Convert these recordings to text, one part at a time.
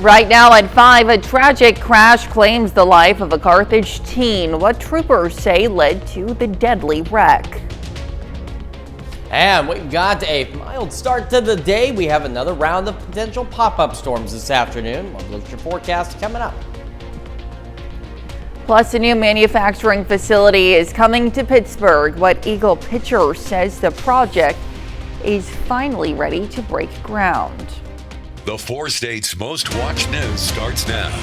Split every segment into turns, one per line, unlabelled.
Right now at 5, a tragic crash claims the life of a Carthage teen. What troopers say led to the deadly wreck.
And we've got a mild start to the day. We have another round of potential pop-up storms this afternoon. We'll look at your forecast coming up.
Plus, a new manufacturing facility is coming to Pittsburgh. What Eagle Pitcher says the project is finally ready to break ground.
The 4 states' most watched news starts now.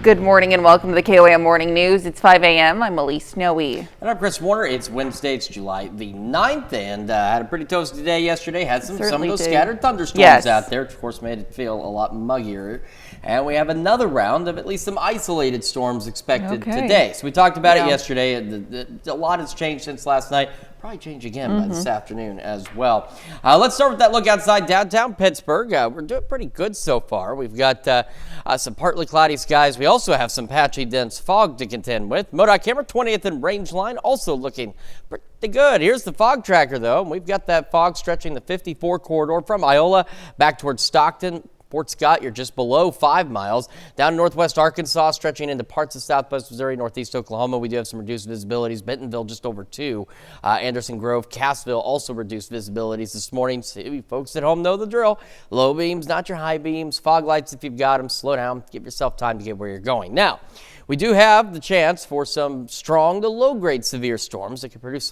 Good morning and welcome to the KOAM Morning News. It's 5 a.m. I'm Elise Noe.
And I'm Chris Warner. It's Wednesday, it's July the 9th, and had a pretty toasty day yesterday. Had some of those scattered thunderstorms out there, which of course made it feel a lot muggier. And we have another round of at least some isolated storms expected today. So we talked about it yesterday. A lot has changed since last night. Probably change again by this afternoon as well. Let's start with that look outside downtown Pittsburgh. We're doing pretty good so far. We've got some partly cloudy skies. We also have some patchy dense fog to contend with. MoDOT camera 20th and range line also looking pretty good. Here's the fog tracker though. We've got that fog stretching the 54 corridor from Iola back towards Stockton. Fort Scott, you're just below 5 miles. Down northwest Arkansas, stretching into parts of southwest Missouri, northeast Oklahoma. We do have some reduced visibilities. Bentonville, just over 2. Anderson Grove, Cassville, also reduced visibilities this morning. So you folks at home know the drill. Low beams, not your high beams. Fog lights if you've got them. Slow down. Give yourself time to get where you're going. Now, we do have the chance for some strong to low-grade severe storms that could produce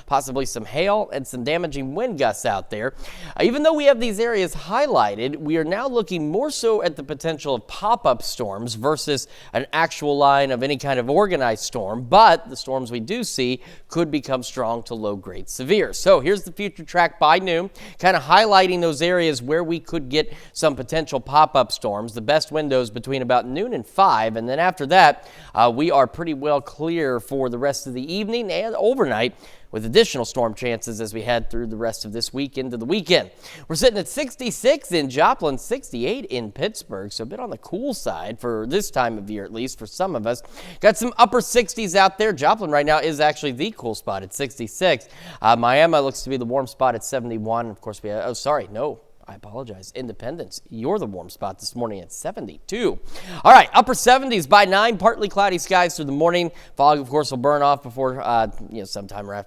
possibly some hail and some damaging wind gusts out there. Even though we have these areas highlighted, we are now looking more so at the potential of pop-up storms versus an actual line of any kind of organized storm. But the storms we do see could become strong to low-grade severe. So here's the future track by noon, kind of highlighting those areas where we could get some potential pop-up storms. The best windows between about noon and 5, and then after that, we are pretty well clear for the rest of the evening and overnight with additional storm chances as we head through the rest of this week into the weekend. We're sitting at 66 in Joplin, 68 in Pittsburgh, so a bit on the cool side for this time of year, at least for some of us. Got some upper 60s out there. Joplin right now is actually the cool spot at 66. Miami looks to be the warm spot at 71. Of course, we have, I apologize. Independence, you're the warm spot this morning at 72. All right, upper 70s by 9, partly cloudy skies through the morning. Fog, of course, will burn off before, sometime or a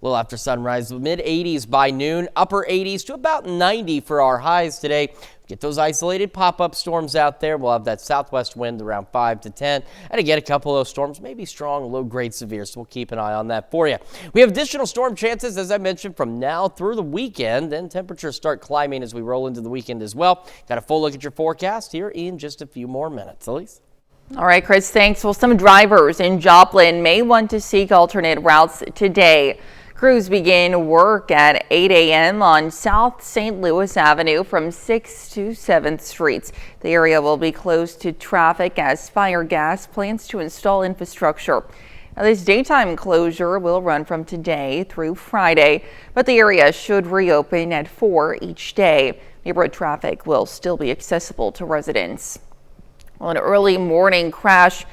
little after sunrise. Mid 80s by noon, upper 80s to about 90 for our highs today. Get those isolated pop-up storms out there. We'll have that southwest wind around 5 to 10. And again, a couple of those storms may be strong, low-grade severe, so we'll keep an eye on that for you. We have additional storm chances, as I mentioned, from now through the weekend. Then temperatures start climbing as we roll into the weekend as well. Got a full look at your forecast here in just a few more minutes. Elise?
All right, Chris, thanks. Well, some drivers in Joplin may want to seek alternate routes today. Crews begin work at 8 a.m. on South St. Louis Avenue from 6th to 7th Streets. The area will be closed to traffic as Fire Gas plans to install infrastructure. Now, this daytime closure will run from today through Friday, but the area should reopen at 4 each day. Neighborhood traffic will still be accessible to residents. Well, an early morning crash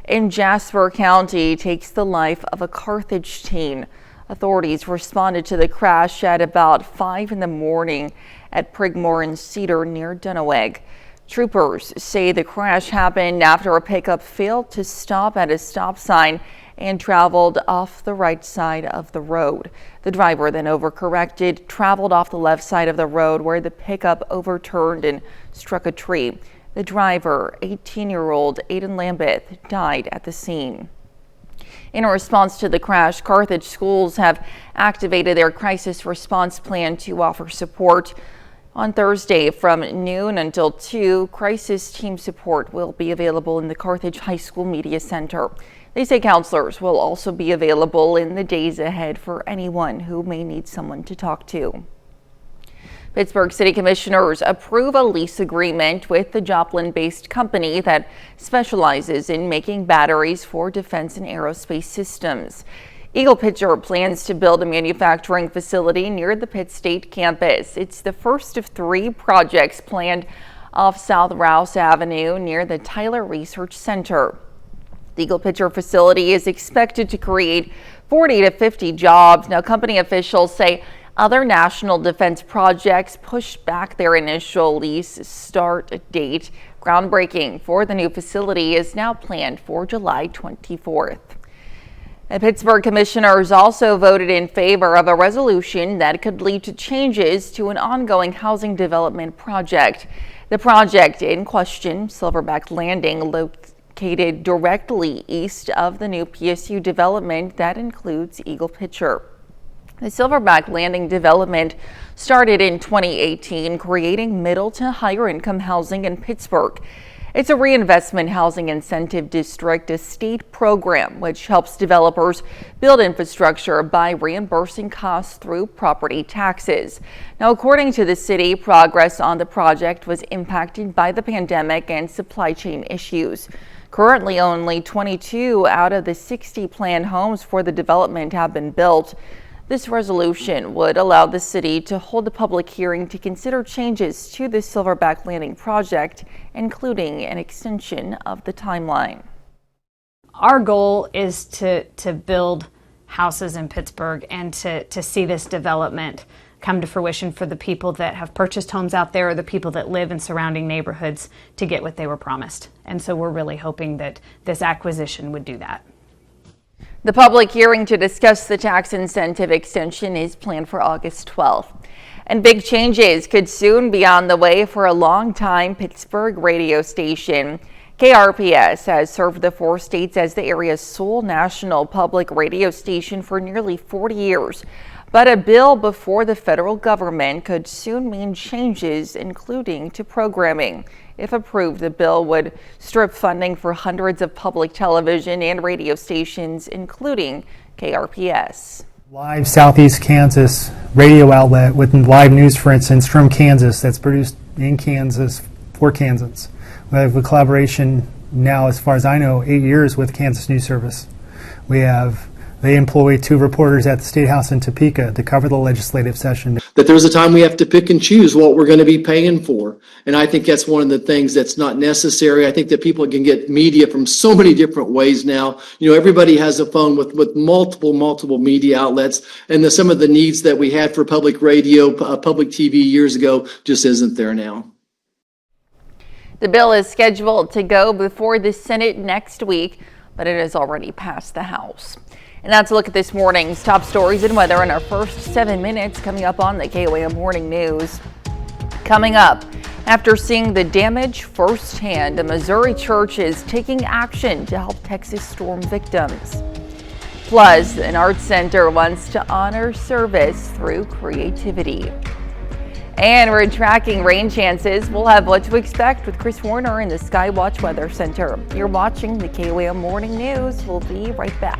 in Jasper County takes the life of a Carthage teen. Authorities responded to the crash at about 5 in the morning at Prigmore and Cedar near Dunaweg. Troopers say the crash happened after a pickup failed to stop at a stop sign and traveled off the right side of the road. The driver then overcorrected, traveled off the left side of the road where the pickup overturned and struck a tree. The driver, 18-year-old Aiden Lambeth, died at the scene. In response to the crash, Carthage schools have activated their crisis response plan to offer support. On Thursday from noon until 2, crisis team support will be available in the Carthage High School Media Center. They say counselors will also be available in the days ahead for anyone who may need someone to talk to. Pittsburgh City Commissioners approve a lease agreement with the Joplin-based company that specializes in making batteries for defense and aerospace systems. Eagle Pitcher plans to build a manufacturing facility near the Pitt State campus. It's the first of 3 projects planned off South Rouse Avenue near the Tyler Research Center. The Eagle Pitcher facility is expected to create 40 to 50 jobs. Now, company officials say Other national defense projects pushed back their initial lease start date. Groundbreaking for the new facility is now planned for July 24th. And Pittsburgh commissioners also voted in favor of a resolution that could lead to changes to an ongoing housing development project. The project in question, Silverback Landing, located directly east of the new PSU development that includes Eagle Pitcher. The Silverback Landing development started in 2018, creating middle to higher income housing in Pittsburgh. It's a reinvestment housing incentive district, a state program which helps developers build infrastructure by reimbursing costs through property taxes. Now, according to the city, progress on the project was impacted by the pandemic and supply chain issues. Currently, only 22 out of the 60 planned homes for the development have been built. This resolution would allow the city to hold a public hearing to consider changes to the Silverback Landing project, including an extension of the timeline.
Our goal is to build houses in Pittsburgh and to see this development come to fruition for the people that have purchased homes out there or the people that live in surrounding neighborhoods to get what they were promised. And so we're really hoping that this acquisition would do that.
The public hearing to discuss the tax incentive extension is planned for August 12th. And big changes could soon be on the way for a long-time Pittsburgh radio station. KRPS has served the 4 states as the area's sole national public radio station for nearly 40 years. But a bill before the federal government could soon mean changes, including to programming. If approved, the bill would strip funding for hundreds of public television and radio stations, including KRPS.
Live Southeast Kansas radio outlet with live news, for instance, from Kansas, that's produced in Kansas for Kansans. We have a collaboration now, as far as I know, 8 years with Kansas News Service. They employ 2 reporters at the State House in Topeka to cover the legislative session.
That there's a time we have to pick and choose what we're going to be paying for. And I think that's one of the things that's not necessary. I think that people can get media from so many different ways now. You know, everybody has a phone with multiple media outlets, and some of the needs that we had for public radio, public TV years ago just isn't there now.
The bill is scheduled to go before the Senate next week, but it has already passed the House. And that's a look at this morning's top stories and weather in our first 7 minutes coming up on the KOAM Morning News. Coming up, after seeing the damage firsthand, a Missouri church is taking action to help Texas storm victims. Plus, an arts center wants to honor service through creativity. And we're tracking rain chances. We'll have what to expect with Chris Warner in the Skywatch Weather Center. You're watching the KOAM Morning News. We'll be right back.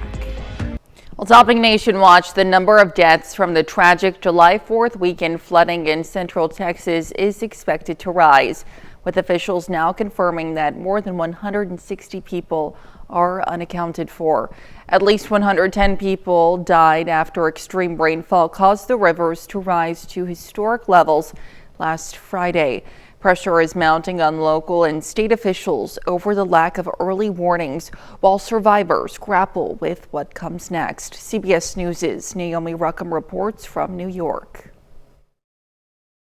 Well, topping Nation Watch, the number of deaths from the tragic July 4th weekend flooding in central Texas is expected to rise, with officials now confirming that more than 160 people are unaccounted for. At least 110 people died after extreme rainfall caused the rivers to rise to historic levels last Friday. Pressure is mounting on local and state officials over the lack of early warnings while survivors grapple with what comes next. CBS News' Naomi Ruckham reports from New York.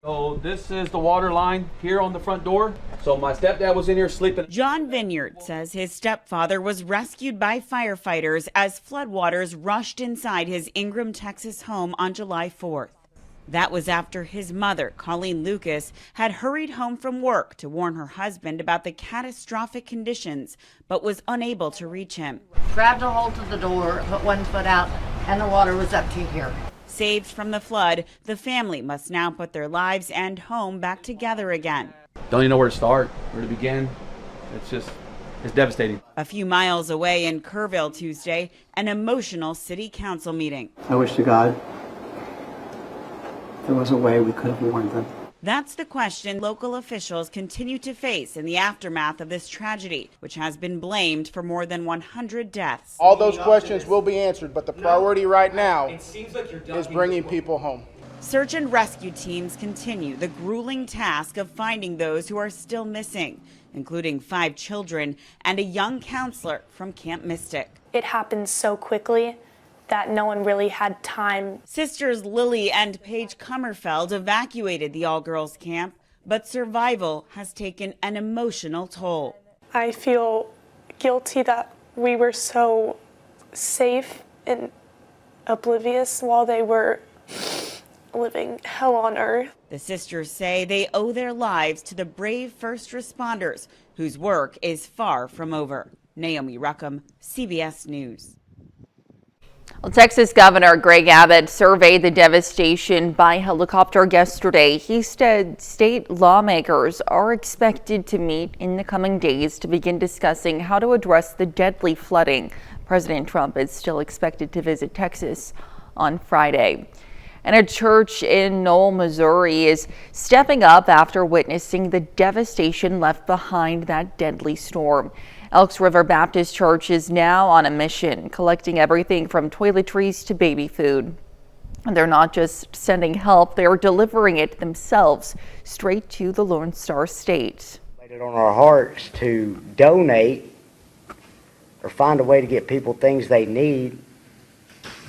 So this is the water line here on the front door. So my stepdad was in here sleeping.
John Vineyard says his stepfather was rescued by firefighters as floodwaters rushed inside his Ingram, Texas home on July 4th. That was after his mother, Colleen Lucas, had hurried home from work to warn her husband about the catastrophic conditions, but was unable to reach him.
Grabbed a hold of the door, put one foot out, and the water was up to here.
Saved from the flood, the family must now put their lives and home back together again.
Don't even know where to start, where to begin. It's devastating.
A few miles away in Kerrville Tuesday, an emotional city council meeting.
I wish to God there was a way we could have warned them.
That's the question local officials continue to face in the aftermath of this tragedy, which has been blamed for more than 100 deaths.
All those questions will be answered, but the priority right now is bringing people home.
Search and rescue teams continue the grueling task of finding those who are still missing, including 5 children and a young counselor from Camp Mystic.
It happened so quickly that no one really had time.
Sisters Lily and Paige Kummerfeld evacuated the all-girls camp, but survival has taken an emotional toll.
I feel guilty that we were so safe and oblivious while they were living hell on earth.
The sisters say they owe their lives to the brave first responders whose work is far from over. Naomi Ruckham, CBS News.
Well, Texas Governor Greg Abbott surveyed the devastation by helicopter yesterday. He said state lawmakers are expected to meet in the coming days to begin discussing how to address the deadly flooding. President Trump is still expected to visit Texas on Friday. And a church in Knoll, Missouri is stepping up after witnessing the devastation left behind that deadly storm. Elks River Baptist Church is now on a mission, collecting everything from toiletries to baby food. And they're not just sending help, they're delivering it themselves straight to the Lone Star State.
It on our hearts to donate or find a way to get people things they need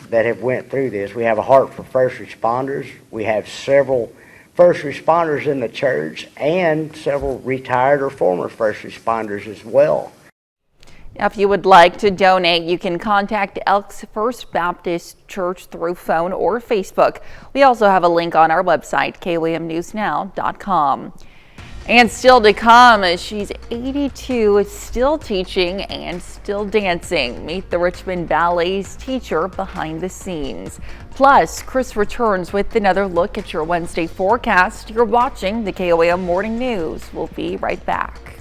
that have went through this. We have a heart for first responders. We have several first responders in the church and several retired or former first responders as well.
Now, if you would like to donate, you can contact Elks First Baptist Church through phone or Facebook. We also have a link on our website, KOAMNewsNow.com. And still to come, she's 82, still teaching and still dancing. Meet the Richmond Ballet's teacher behind the scenes. Plus, Chris returns with another look at your Wednesday forecast. You're watching the KOAM Morning News. We'll be right back.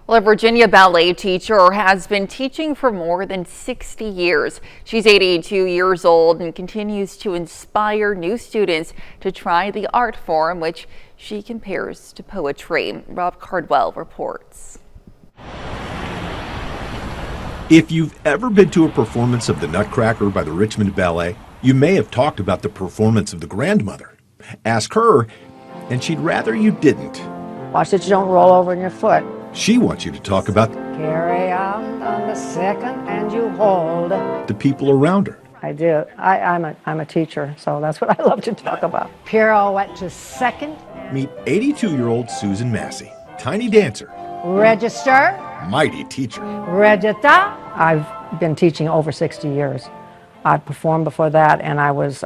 Well, a Virginia ballet teacher has been teaching for more than 60 years. She's 82 years old and continues to inspire new students to try the art form, which she compares to poetry. Rob Cardwell reports.
If you've ever been to a performance of the Nutcracker by the Richmond Ballet, you may have talked about the performance of the grandmother. Ask her, and she'd rather you didn't.
Watch that you don't roll over in your foot.
She wants you to talk about
Carry on the second and you hold.
the people around her.
I do. I'm a teacher, so that's what I love to talk about. Pirouette to second.
Meet 82-year-old Susan Massey, tiny dancer,
Register.
mighty teacher.
Regita. I've been teaching over 60 years. I performed before that, and I was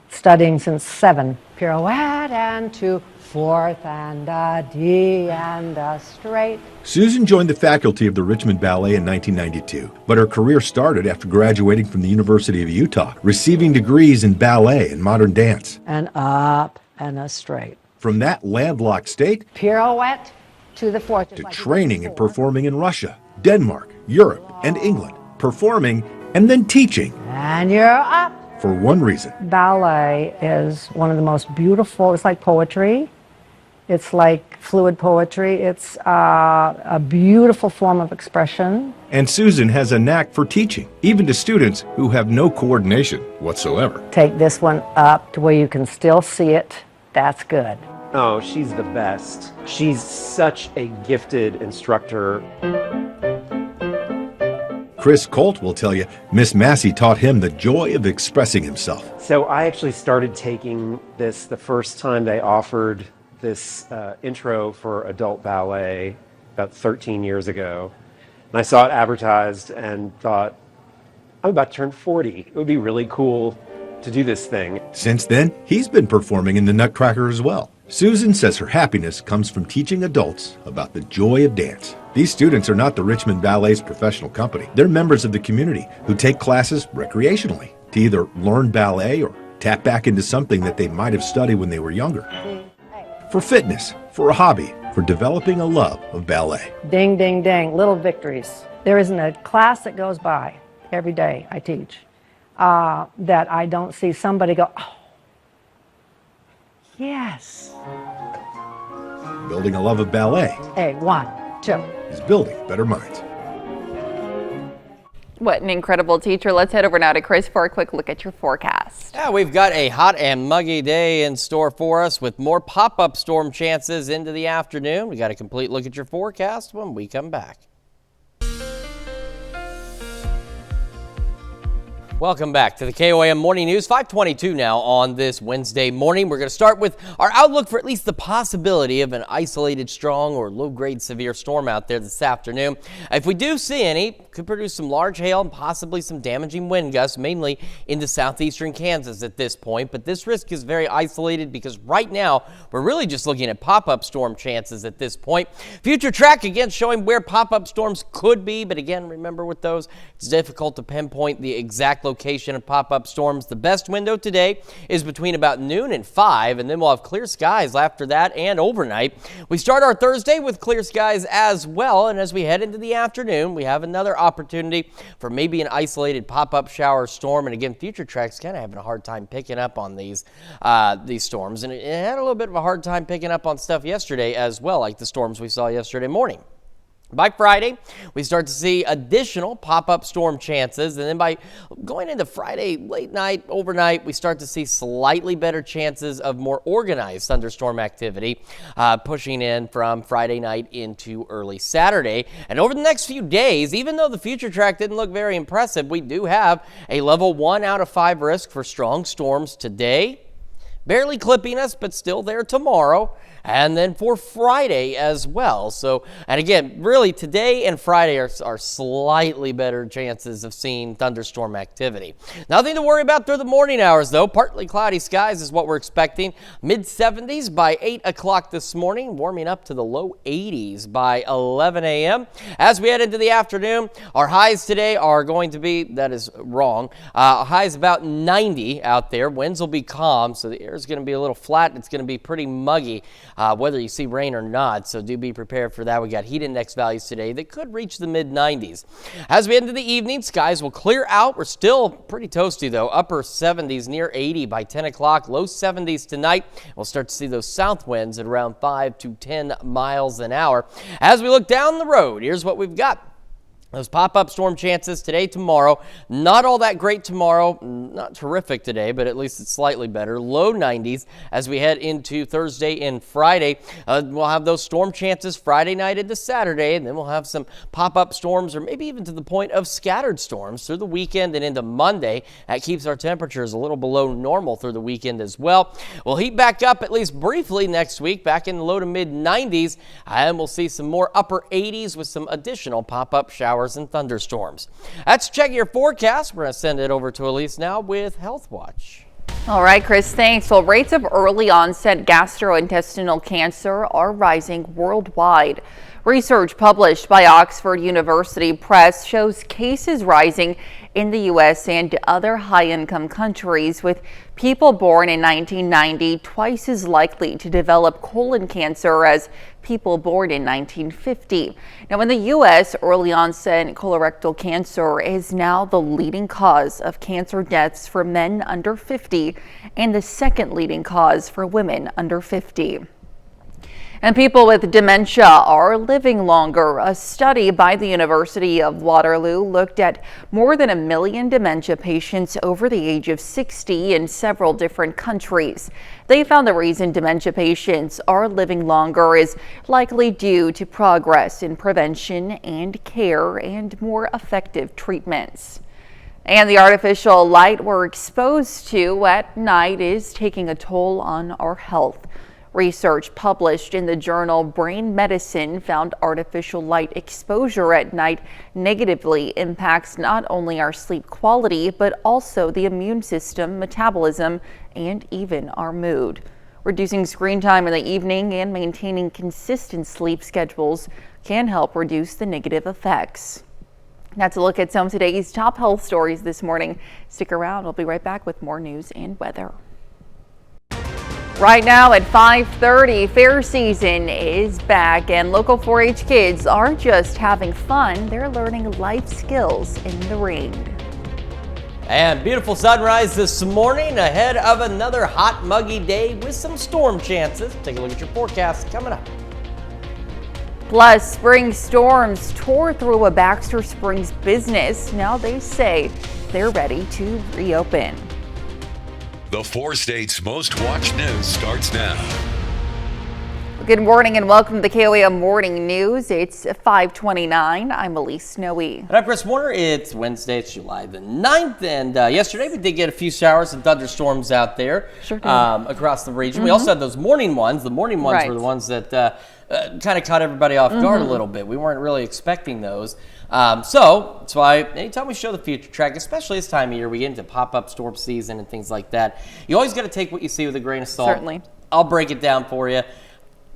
studying since 7. Pirouette and to fourth and a D and a straight.
Susan joined the faculty of the Richmond Ballet in 1992, but her career started after graduating from the University of Utah, receiving degrees in ballet and modern dance.
And up and a straight.
From that landlocked state,
Pirouette to the fourth.
to training and performing in Russia, Denmark, Europe, and England, performing and then teaching.
And you're up.
For one reason.
Ballet is one of the most beautiful, it's like poetry. It's like fluid poetry. It's a beautiful form of expression.
And Susan has a knack for teaching, even to students who have no coordination whatsoever.
Take this one up to where you can still see it. That's good.
Oh, she's the best. She's such a gifted instructor.
Chris Colt will tell you Miss Massey taught him the joy of expressing himself.
So I actually started taking this the first time they offered this intro for adult ballet about 13 years ago. And I saw it advertised and thought, I'm about to turn 40. It would be really cool to do this thing.
Since then, he's been performing in the Nutcracker as well. Susan says her happiness comes from teaching adults about the joy of dance. These students are not the Richmond Ballet's professional company. They're members of the community who take classes recreationally to either learn ballet or tap back into something that they might have studied when they were younger. For fitness, for a hobby, for developing a love of ballet.
Ding, ding, ding, little victories. There isn't a class that goes by every day I teach that I don't see somebody go, oh, yes.
Building a love of ballet.
Hey, 1, 2.
Is building better minds.
What an incredible teacher. Let's head over now to Chris for a quick look at your forecast.
Yeah, we've got a hot and muggy day in store for us with more pop-up storm chances into the afternoon. We got a complete look at your forecast when we come back. Welcome back to the KOAM Morning News, 5:22 now on this Wednesday morning. We're going to start with our outlook for at least the possibility of an isolated strong or low-grade severe storm out there this afternoon. If we do see any, could produce some large hail and possibly some damaging wind gusts, mainly into southeastern Kansas at this point. But this risk is very isolated because right now we're really just looking at pop-up storm chances at this point. Future track again showing where pop-up storms could be, but again, remember with those, it's difficult to pinpoint the exact location of pop-up storms. The best window today is between about noon and 5, and then we'll have clear skies after that and overnight. We start our Thursday with clear skies as well, and as we head into the afternoon, we have another opportunity for maybe an isolated pop-up shower storm. And again, Future Track's kind of having a hard time picking up on these storms, and it had a little bit of a hard time picking up on stuff yesterday as well, like the storms we saw yesterday morning. By Friday, we start to see additional pop-up storm chances, and then by going into Friday late night, overnight, we start to see slightly better chances of more organized thunderstorm activity pushing in from Friday night into early Saturday. And over the next few days, even though the future track didn't look very impressive, we do have a level 1 out of 5 risk for strong storms today. Barely clipping us, but still there tomorrow. And then for Friday as well. So, and again, really today and Friday are slightly better chances of seeing thunderstorm activity. Nothing to worry about through the morning hours, though. Partly cloudy skies is what we're expecting. Mid-70s by 8 o'clock this morning, warming up to the low 80s by 11 a.m. As we head into the afternoon, our highs today are going to be, that is wrong, highs about 90 out there. Winds will be calm, so the air is going to be a little flat. It's going to be pretty muggy. Whether you see rain or not, so do be prepared for that. We got heat index values today that could reach the mid-90s. As we head into the evening, skies will clear out. We're still pretty toasty, though. Upper 70s, near 80 by 10 o'clock. Low 70s tonight. We'll start to see those south winds at around 5 to 10 miles an hour. As we look down the road, here's what we've got. Those pop-up storm chances today, tomorrow. Not all that great tomorrow. Not terrific today, but at least it's slightly better. Low 90s as we head into Thursday and Friday. We'll have those storm chances Friday night into Saturday, and then we'll have some pop-up storms or maybe even to the point of scattered storms through the weekend and into Monday. That keeps our temperatures a little below normal through the weekend as well. We'll heat back up at least briefly next week, back in the low to mid-90s, and we'll see some more upper 80s with some additional pop-up showers and thunderstorms. That's Check Your Forecast. We're going to send it over to Elise now with Health Watch.
All right, Chris, thanks. Well, rates of early onset gastrointestinal cancer are rising worldwide. Research published by Oxford University Press shows cases rising in the U.S. and other high-income countries, with people born in 1990 twice as likely to develop colon cancer as people born in 1950. Now, in the U.S., early onset colorectal cancer is now the leading cause of cancer deaths for men under 50 and the second leading cause for women under 50. And people with dementia are living longer. A study by the University of Waterloo looked at more than 1 million dementia patients over the age of 60 in several different countries. They found the reason dementia patients are living longer is likely due to progress in prevention and care and more effective treatments. And the artificial light we're exposed to at night is taking a toll on our health. Research published in the journal Brain Medicine found artificial light exposure at night negatively impacts not only our sleep quality, but also the immune system, metabolism, and even our mood. Reducing screen time in the evening and maintaining consistent sleep schedules can help reduce the negative effects. That's a look at some of today's top health stories this morning. Stick around. We'll be right back with more news and weather. Right now at 5:30, fair season is back, and local 4-H kids aren't just having fun, they're learning life skills in the ring.
And beautiful sunrise this morning ahead of another hot, muggy day with some storm chances. Take a look at your forecast coming up.
Plus, spring storms tore through a Baxter Springs business. Now they say they're ready to reopen.
The 4 states' most watched news starts now.
Good morning and welcome to the KOAM Morning News. It's 5:29. I'm Elise Snowy.
And I'm Chris Warner. It's Wednesday, it's July the 9th. And yesterday we did get a few showers and thunderstorms out there across the region. We also had those morning ones. The morning ones were the ones that kind of caught everybody off guard a little bit. We weren't really expecting those. So that's why anytime we show the future track, especially this time of year, we get into pop-up storm season and things like that. You always got to take what you see with a grain of salt.
Certainly.
I'll break it down for you.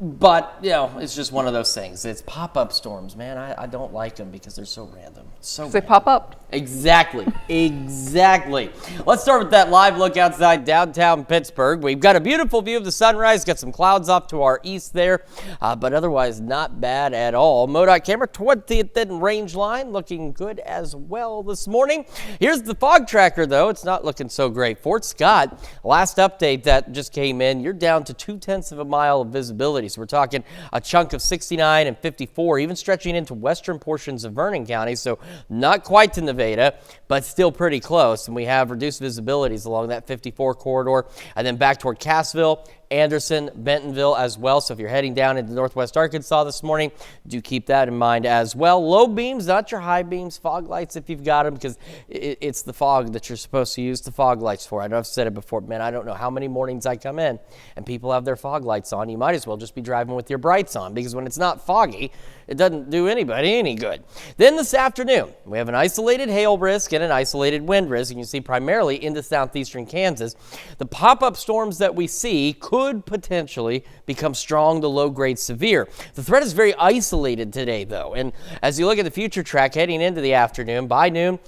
But, you know, it's just one of those things. It's pop-up storms, man. I don't like them because they're so random.
They pop up.
Exactly. Exactly. Let's start with that live look outside downtown Pittsburgh. We've got a beautiful view of the sunrise. Got some clouds off to our east there, but otherwise not bad at all. MoDOT camera 20th and range line looking good as well this morning. Here's the fog tracker, though. It's not looking so great. Fort Scott, last update that just came in, you're down to 0.2 of a mile of visibility. So we're talking a chunk of 69 and 54, even stretching into western portions of Vernon County. So not quite to Nevada, but still pretty close. And we have reduced visibilities along that 54 corridor and then back toward Cassville, Anderson, Bentonville as well. So if you're heading down into northwest Arkansas this morning, do keep that in mind as well. Low beams, not your high beams, fog lights if you've got them, because it's the fog that you're supposed to use the fog lights for. I know I've said it before, man, I don't know how many mornings I come in and people have their fog lights on. You might as well just be driving with your brights on, because when it's not foggy, it doesn't do anybody any good. Then this afternoon, we have an isolated hail risk and an isolated wind risk. And you see primarily into southeastern Kansas. The pop-up storms that we see could potentially become strong to low-grade severe. The threat is very isolated today, though. And as you look at the future track heading into the afternoon, by noon,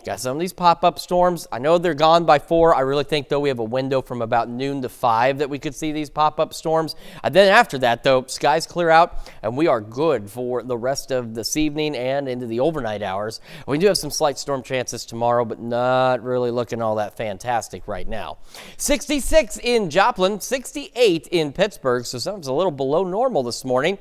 got some of these pop-up storms. I know they're gone by 4. I really think, though, we have a window from about noon to 5 that we could see these pop-up storms. And then after that, though, skies clear out, and we are good for the rest of this evening and into the overnight hours. We do have some slight storm chances tomorrow, but not really looking all that fantastic right now. 66 in Joplin, 68 in Pittsburgh, so something's a little below normal this morning.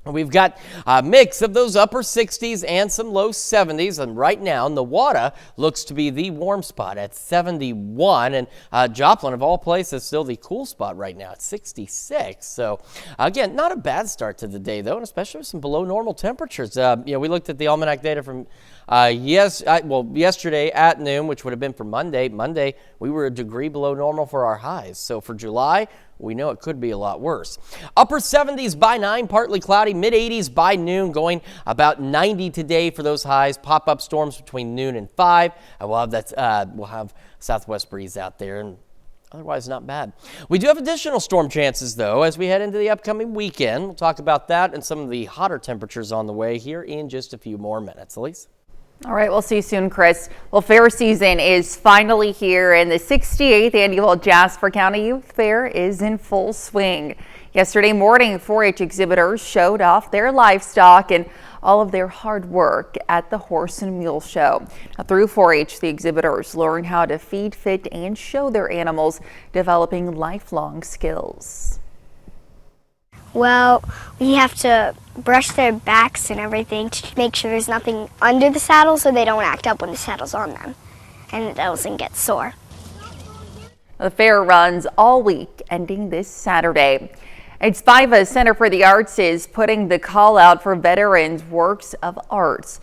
We've got a mix of those upper 60s and some low 70s, and right now Newada looks to be the warm spot at 71, and Joplin, of all places, still the cool spot right now at 66. So again, not a bad start to the day, though, and especially with some below normal temperatures. We looked at the almanac data from yesterday at noon, which would have been for Monday. Monday, we were a degree below normal for our highs. So for July, we know it could be a lot worse. Upper 70s by 9, partly cloudy. Mid 80s by noon, going about 90 today for those highs. Pop-up storms between noon and 5. And we'll have southwest breeze out there, and otherwise not bad. We do have additional storm chances, though, as we head into the upcoming weekend. We'll talk about that and some of the hotter temperatures on the way here in just a few more minutes. Elise?
All right, we'll see you soon, Chris. Well, fair season is finally here, and the 68th annual Jasper County Youth Fair is in full swing. Yesterday morning, 4-H exhibitors showed off their livestock and all of their hard work at the Horse and Mule Show. Now, through 4-H, the exhibitors learn how to feed, fit, and show their animals, developing lifelong skills.
Well, we have to brush their backs and everything to make sure there's nothing under the saddle so they don't act up when the saddle's on them and it doesn't get sore.
The fair runs all week, ending this Saturday. Spiva's Center for the Arts is putting the call out for veterans' works of art.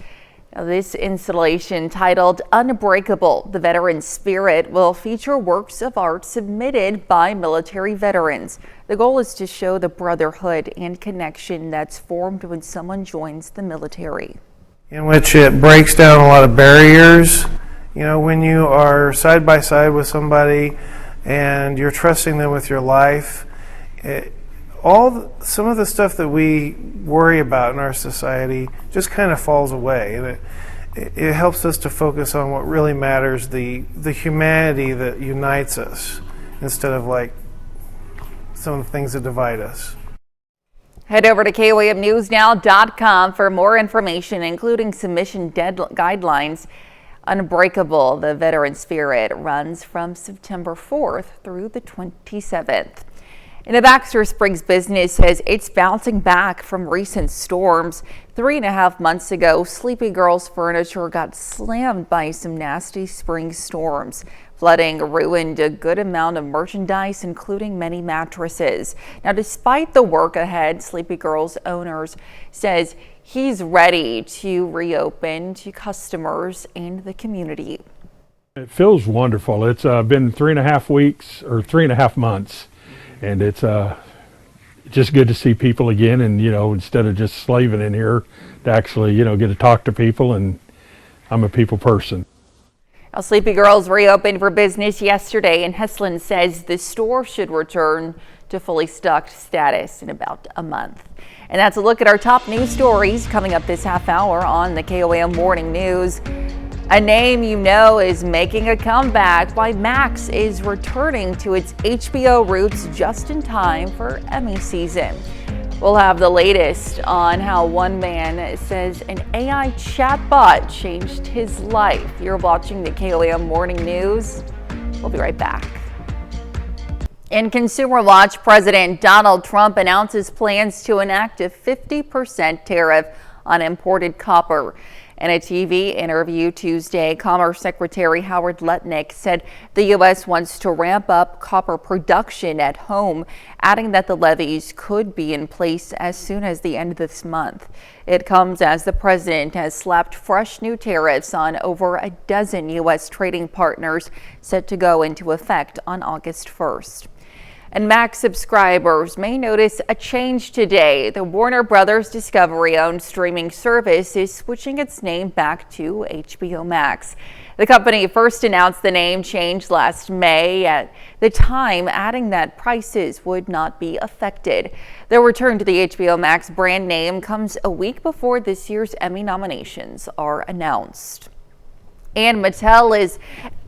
Now, this installation, titled Unbreakable, the Veteran Spirit, will feature works of art submitted by military veterans. The goal is to show the brotherhood and connection that's formed when someone joins the military.
In which it breaks down a lot of barriers. You know, when you are side by side with somebody and you're trusting them with your life, some of the stuff that we worry about in our society just kind of falls away, and it helps us to focus on what really matters, the humanity that unites us, instead of like some of the things that divide us.
Head over to KOAMnewsnow.com for more information, including submission guidelines. Unbreakable, the Veteran Spirit, runs from September 4th through the 27th. And the Baxter Springs business says it's bouncing back from recent storms. 3.5 months ago, Sleepy Girls Furniture got slammed by some nasty spring storms. Flooding ruined a good amount of merchandise, including many mattresses. Now, despite the work ahead, Sleepy Girls owners says he's ready to reopen to customers and the community.
It feels wonderful. It's been 3.5 weeks or 3.5 months, and it's just good to see people again, and instead of just slaving in here, to actually get to talk to people, and I'm a people person.
Now, Sleepy Girls reopened for business yesterday, and Heslin says the store should return to fully stocked status in about a month. And that's a look at our top news stories coming up this half hour on the KOAM Morning News. A name you know is making a comeback. Why Max is returning to its HBO roots just in time for Emmy season. We'll have the latest on how one man says an AI chatbot changed his life. You're watching the KOAM Morning News. We'll be right back. In Consumer Watch, President Donald Trump announces plans to enact a 50% tariff on imported copper. In a TV interview Tuesday, Commerce Secretary Howard Lutnick said the U.S. wants to ramp up copper production at home, adding that the levies could be in place as soon as the end of this month. It comes as the president has slapped fresh new tariffs on over a dozen U.S. trading partners, set to go into effect on August 1st. And Max subscribers may notice a change today. The Warner Brothers Discovery-owned streaming service is switching its name back to HBO Max. The company first announced the name change last May, at the time adding that prices would not be affected. The return to the HBO Max brand name comes a week before this year's Emmy nominations are announced. And Mattel is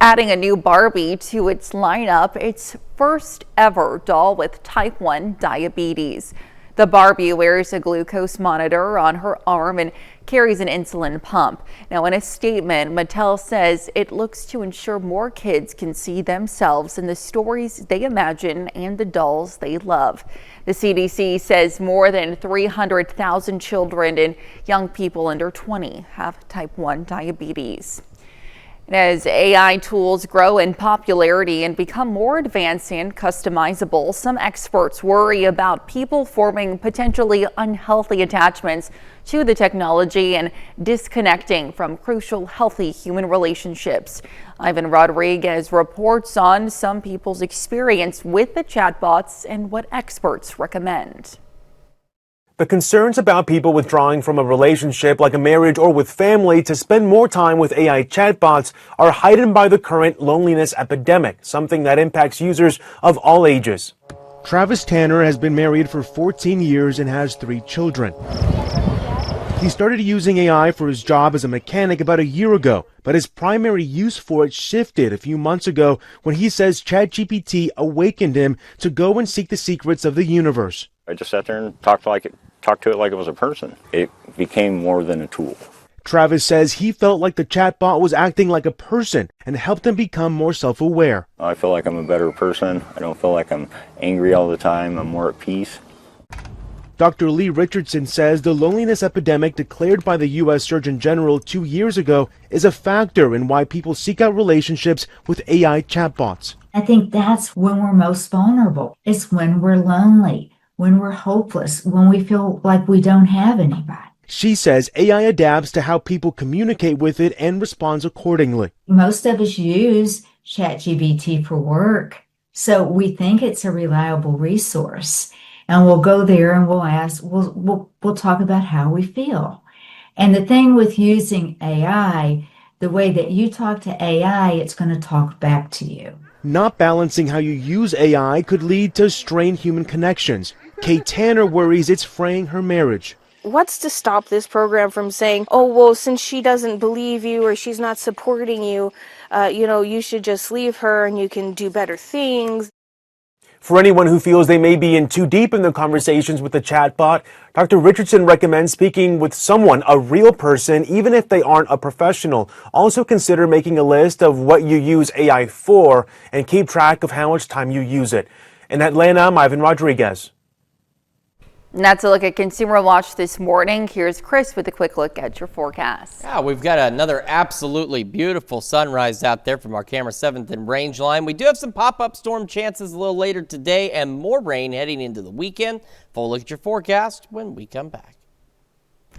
adding a new Barbie to its lineup, its first ever doll with type 1 diabetes. The Barbie wears a glucose monitor on her arm and carries an insulin pump. Now, in a statement, Mattel says it looks to ensure more kids can see themselves in the stories they imagine and the dolls they love. The CDC says more than 300,000 children and young people under 20 have type 1 diabetes. As AI tools grow in popularity and become more advanced and customizable, some experts worry about people forming potentially unhealthy attachments to the technology and disconnecting from crucial healthy human relationships. Ivan Rodriguez reports on some people's experience with the chatbots and what experts recommend.
The concerns about people withdrawing from a relationship like a marriage or with family to spend more time with AI chatbots are heightened by the current loneliness epidemic, something that impacts users of all ages. Travis Tanner has been married for 14 years and has 3 children. He started using AI for his job as a mechanic about a year ago, but his primary use for it shifted a few months ago when he says ChatGPT awakened him to go and seek the secrets of the universe.
I just sat there and talked to it like it was a person. It became more than a tool.
Travis says he felt like the chatbot was acting like a person and helped him become more self-aware.
I feel like I'm a better person. I don't feel like I'm angry all the time. I'm more at peace.
Dr. Lee Richardson says the loneliness epidemic declared by the U.S. Surgeon General 2 years ago is a factor in why people seek out relationships with AI chatbots.
I think that's when we're most vulnerable. It's when we're lonely, when we're hopeless, when we feel like we don't have anybody.
She says AI adapts to how people communicate with it and responds accordingly.
Most of us use ChatGPT for work, so we think it's a reliable resource. And we'll go there and we'll ask, we'll talk about how we feel. And the thing with using AI, the way that you talk to AI, it's going to talk back to you.
Not balancing how you use AI could lead to strained human connections. Kate Tanner worries it's fraying her marriage.
What's to stop this program from saying, oh, well, since she doesn't believe you or she's not supporting you, you should just leave her and you can do better things.
For anyone who feels they may be in too deep in the conversations with the chatbot, Dr. Richardson recommends speaking with someone, a real person, even if they aren't a professional. Also consider making a list of what you use AI for and keep track of how much time you use it. In Atlanta, I'm Ivan Rodriguez.
And that's a look at Consumer Watch this morning. Here's Chris with a quick look at your forecast.
Yeah, we've got another absolutely beautiful sunrise out there from our camera 7th and range line. We do have some pop-up storm chances a little later today and more rain heading into the weekend. Full look at your forecast when we come back.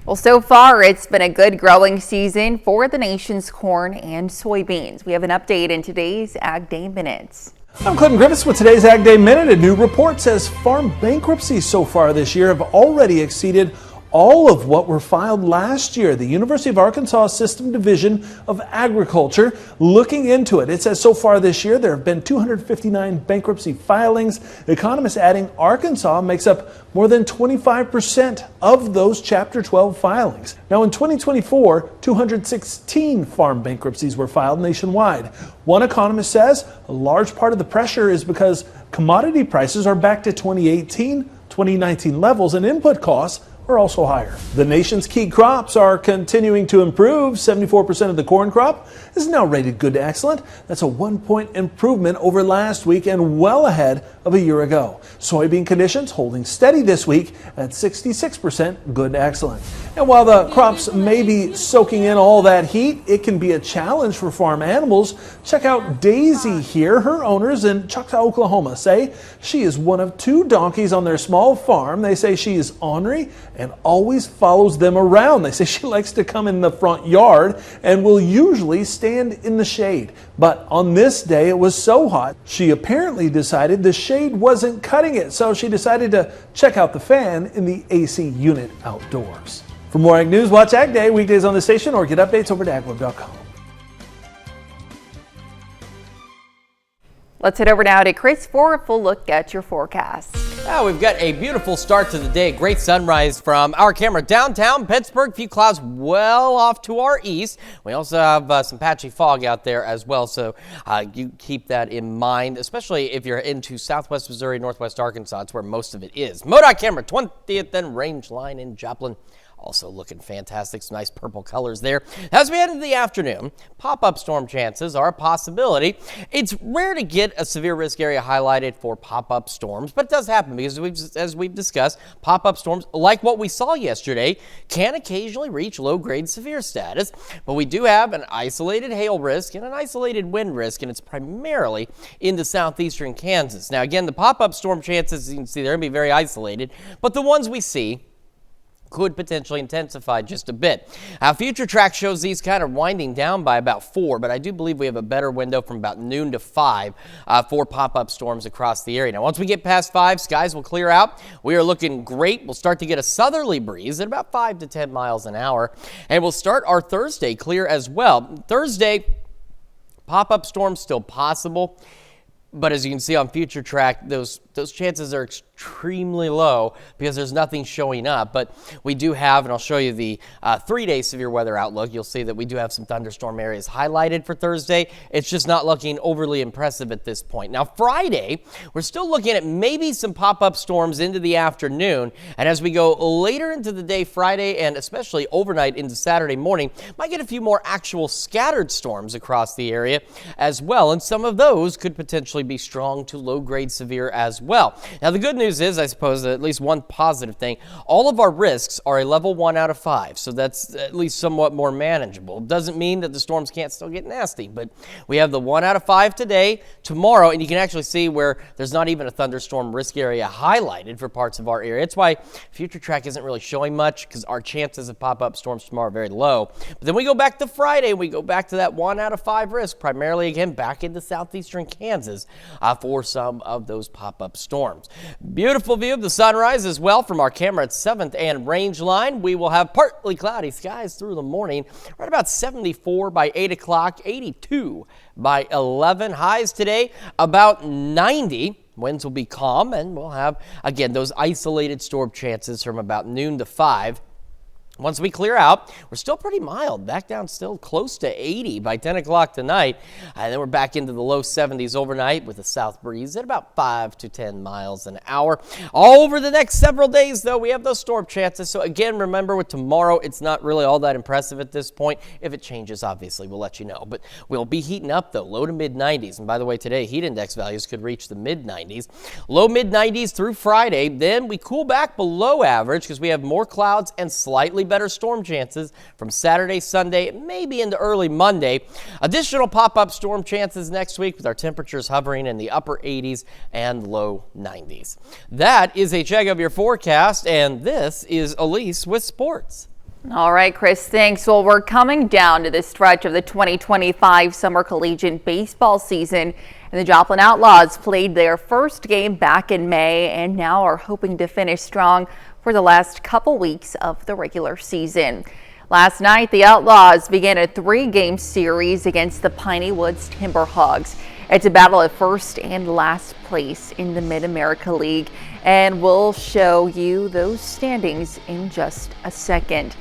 Well, so far, it's been a good growing season for the nation's corn and soybeans. We have an update in today's Ag Day Minutes.
I'm Clinton Griffiths with today's Ag Day Minute. A new report says farm bankruptcies so far this year have already exceeded all of what were filed last year. The University of Arkansas System Division of Agriculture looking into it. It says so far this year there have been 259 bankruptcy filings. Economists adding Arkansas makes up more than 25% of those Chapter 12 filings. Now in 2024, 216 farm bankruptcies were filed nationwide. One economist says a large part of the pressure is because commodity prices are back to 2018, 2019 levels and input costs are also higher. The nation's key crops are continuing to improve. 74% of the corn crop is now rated good to excellent. That's a 1-point improvement over last week and well ahead of a year ago. Soybean conditions holding steady this week at 66% good to excellent. And while the crops may be soaking in all that heat, it can be a challenge for farm animals. Check out Daisy here. Her owners in Choctaw, Oklahoma say she is one of 2 donkeys on their small farm. They say she is ornery and always follows them around. They say she likes to come in the front yard and will usually stand in the shade. But on this day, it was so hot, she apparently decided the shade wasn't cutting it. So she decided to check out the fan in the AC unit outdoors. For more Ag News, watch Ag Day weekdays on the station or get updates over at agweb.com.
Let's head over now to Chris for a full look at your forecast.
Now we've got a beautiful start to the day. Great sunrise from our camera downtown Pittsburgh. Few clouds well off to our east. We also have some patchy fog out there as well, so you keep that in mind, especially if you're into southwest Missouri, northwest Arkansas. It's where most of it is. MoDOT camera 20th and range line in Joplin. Also looking fantastic, some nice purple colors there. As we head into the afternoon, pop-up storm chances are a possibility. It's rare to get a severe risk area highlighted for pop-up storms, but it does happen because as we've discussed, pop-up storms, like what we saw yesterday, can occasionally reach low-grade severe status. But we do have an isolated hail risk and an isolated wind risk, and it's primarily into southeastern Kansas. Now again, the pop-up storm chances, you can see, they're going to be very isolated, but the ones we see could potentially intensify just a bit. Future track shows these kind of winding down by about 4, but I do believe we have a better window from about noon to 5 for pop-up storms across the area. Now, once we get past 5, skies will clear out. We are looking great. We'll start to get a southerly breeze at about 5 to 10 miles an hour, and we'll start our Thursday clear as well. Thursday, pop-up storms still possible. But as you can see on future track, those chances are extremely low because there's nothing showing up. But we do have, and I'll show you the 3-day severe weather outlook. You'll see that we do have some thunderstorm areas highlighted for Thursday. It's just not looking overly impressive at this point. Now, Friday, we're still looking at maybe some pop-up storms into the afternoon. And as we go later into the day Friday and especially overnight into Saturday morning, might get a few more actual scattered storms across the area as well. And some of those could potentially be strong to low-grade severe as well. Now, the good news is, I suppose, at least one positive thing, all of our risks are a level 1 out of 5, so that's at least somewhat more manageable. Doesn't mean that the storms can't still get nasty, but we have the 1 out of 5 today, tomorrow, and you can actually see where there's not even a thunderstorm risk area highlighted for parts of our area. That's why future track isn't really showing much, because our chances of pop-up storms tomorrow are very low. But then we go back to Friday, we go back to that 1 out of 5 risk, primarily, again, back into southeastern Kansas for some of those pop-up storms. Beautiful view of the sunrise as well from our camera at 7th and range line. We will have partly cloudy skies through the morning, right about 74 by 8 o'clock, 82 by 11. Highs today about 90. Winds will be calm, and we'll have, again, those isolated storm chances from about noon to 5 Once we clear out, we're still pretty mild, back down still close to 80 by 10 o'clock tonight. And then we're back into the low 70s overnight with a south breeze at about 5 to 10 miles an hour. All over the next several days, though, we have those storm chances. So again, remember with tomorrow, it's not really all that impressive at this point. If it changes, obviously, we'll let you know. But we'll be heating up, though, low to mid 90s. And by the way, today, heat index values could reach the mid 90s. Low mid 90s through Friday. Then we cool back below average because we have more clouds and slightly better storm chances from Saturday, Sunday, maybe into early Monday. Additional pop-up storm chances next week with our temperatures hovering in the upper 80s and low 90s. That is a check of your forecast, and this is Elise with sports.
All right, Chris, thanks. Well, we're coming down to the stretch of the 2025 Summer Collegiate Baseball season, and the Joplin Outlaws played their first game back in May and now are hoping to finish strong for the last couple weeks of the regular season. Last night, the Outlaws began a 3-game series against the Piney Woods Timberhogs. It's a battle of first and last place in the Mid-America League, and we'll show you those standings in just a second.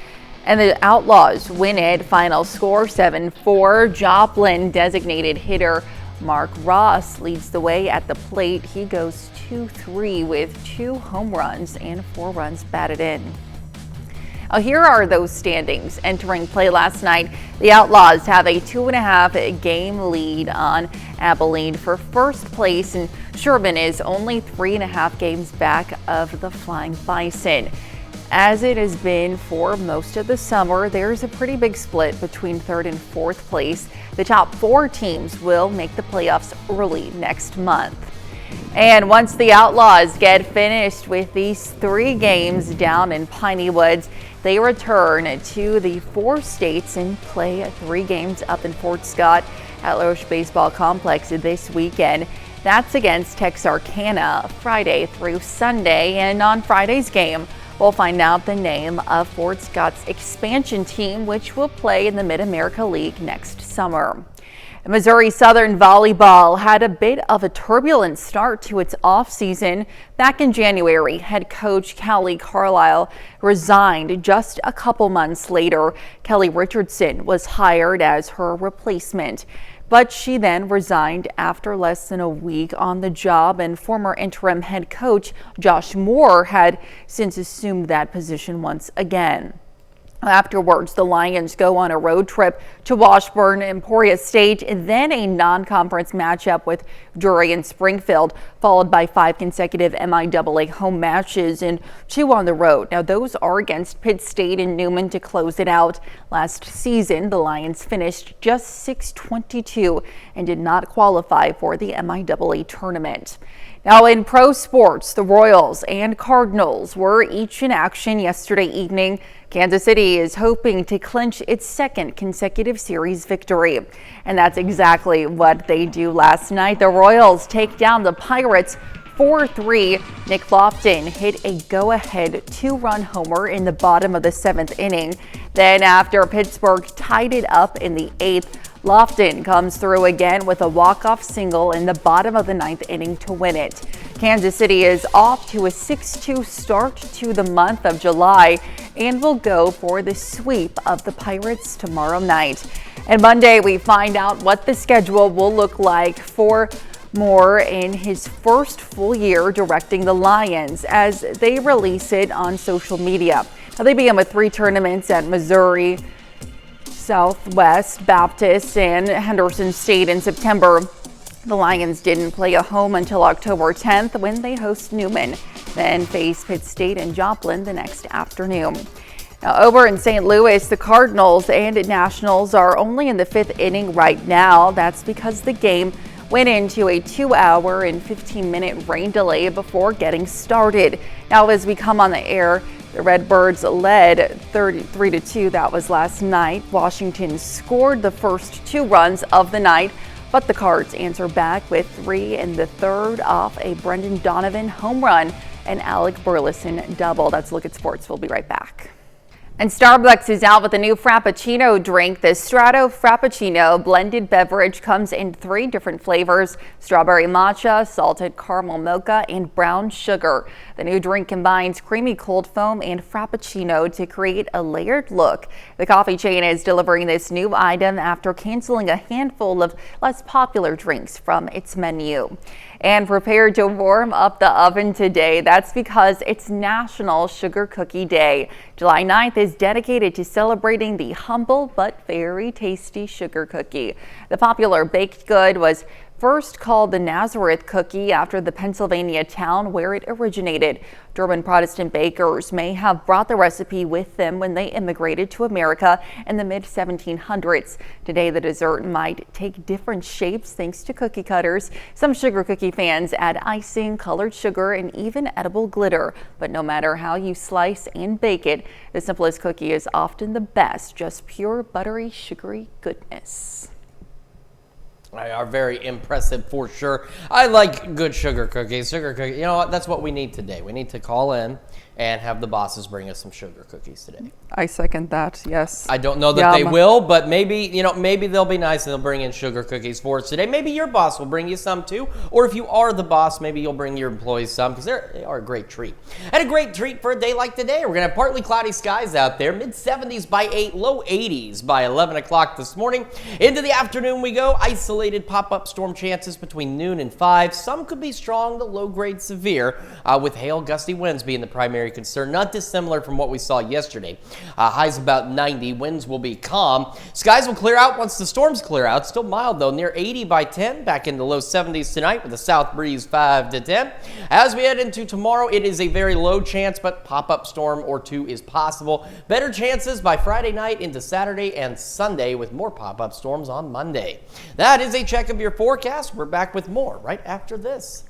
And the Outlaws win it. Final score 7-4. Joplin designated hitter Mark Ross leads the way at the plate. He goes 2-3 with 2 home runs and 4 runs batted in. Here are those standings entering play last night. The Outlaws have a 2.5 game lead on Abilene for first place, and Sherman is only 3.5 games back of the Flying Bison. As it has been for most of the summer, there's a pretty big split between 3rd and 4th place. The top 4 teams will make the playoffs early next month. And once the Outlaws get finished with these 3 games down in Piney Woods, they return to the 4 states and play 3 games up in Fort Scott at Loesch Baseball Complex this weekend. That's against Texarkana Friday through Sunday, and on Friday's game, we'll find out the name of Fort Scott's expansion team, which will play in the Mid-America League next summer. Missouri Southern Volleyball had a bit of a turbulent start to its offseason. Back in January, head coach Callie Carlisle resigned just a couple months later. Kelly Richardson was hired as her replacement, but she then resigned after less than a week on the job, and former interim head coach Josh Moore had since assumed that position once again. Afterwards, the Lions go on a road trip to Washburn, Emporia State, and then a non-conference matchup with Drury and Springfield, followed by 5 consecutive MIAA home matches and 2 on the road. Now, those are against Pitt State and Newman to close it out. Last season, the Lions finished just 6-22 and did not qualify for the MIAA tournament. Now, in pro sports, the Royals and Cardinals were each in action yesterday evening. Kansas City is hoping to clinch its 2nd consecutive series victory, and that's exactly what they do last night. The Royals take down the Pirates 4-3. Nick Lofton hit a go-ahead 2-run homer in the bottom of the 7th inning. Then after Pittsburgh tied it up in the 8th, Lofton comes through again with a walk-off single in the bottom of the 9th inning to win it. Kansas City is off to a 6-2 start to the month of July and will go for the sweep of the Pirates tomorrow night. And Monday, we find out what the schedule will look like for Moore in his first full year directing the Lions as they release it on social media. Now, they begin with 3 tournaments at Missouri, Southwest Baptist, and Henderson State in September. The Lions didn't play a home until October 10th when they host Newman, then face Pitt State and Joplin the next afternoon. Now, over in St. Louis, the Cardinals and Nationals are only in the 5th inning right now. That's because the game went into a 2-hour and 15-minute rain delay before getting started. Now, as we come on the air, the Redbirds led 3-2. That was last night. Washington scored the first 2 runs of the night, but the Cards answer back with 3 in the 3rd off a Brendan Donovan home run and Alec Burleson double. That's a look at sports. We'll be right back. And Starbucks is out with a new Frappuccino drink. The Strato Frappuccino blended beverage comes in 3 different flavors: strawberry matcha, salted caramel mocha, and brown sugar. The new drink combines creamy cold foam and Frappuccino to create a layered look. The coffee chain is delivering this new item after canceling a handful of less popular drinks from its menu. And prepare to warm up the oven today. That's because it's National Sugar Cookie Day. July 9th is dedicated to celebrating the humble but very tasty sugar cookie. The popular baked good was first called the Nazareth cookie after the Pennsylvania town where it originated. German Protestant bakers may have brought the recipe with them when they immigrated to America in the mid-1700s. Today, the dessert might take different shapes thanks to cookie cutters. Some sugar cookie fans add icing, colored sugar, and even edible glitter. But no matter how you slice and bake it, the simplest cookie is often the best, just pure buttery, sugary goodness.
They are very impressive for sure. I like good sugar cookies. Sugar cookies, you know what? That's what we need today. We need to call in and have the bosses bring us some sugar cookies today.
I second that, yes.
I don't know that they will, but maybe they'll be nice and they'll bring in sugar cookies for us today. Maybe your boss will bring you some too. Or if you are the boss, maybe you'll bring your employees some, because they are a great treat. And a great treat for a day like today. We're going to have partly cloudy skies out there. Mid-70s by 8, low 80s by 11 o'clock this morning. Into the afternoon we go. Isolated pop-up storm chances between noon and 5. Some could be strong to low-grade severe, with hail, gusty winds being the primary concern. Not dissimilar from what we saw yesterday. Highs about 90. Winds will be calm. Skies will clear out once the storms clear out. Still mild though, near 80 by 10. Back in the low 70s tonight with a south breeze 5 to 10. As we head into tomorrow, it is a very low chance, but pop-up storm or 2 is possible. Better chances by Friday night into Saturday and Sunday, with more pop-up storms on Monday. That is a check of your forecast. We're back with more right after this.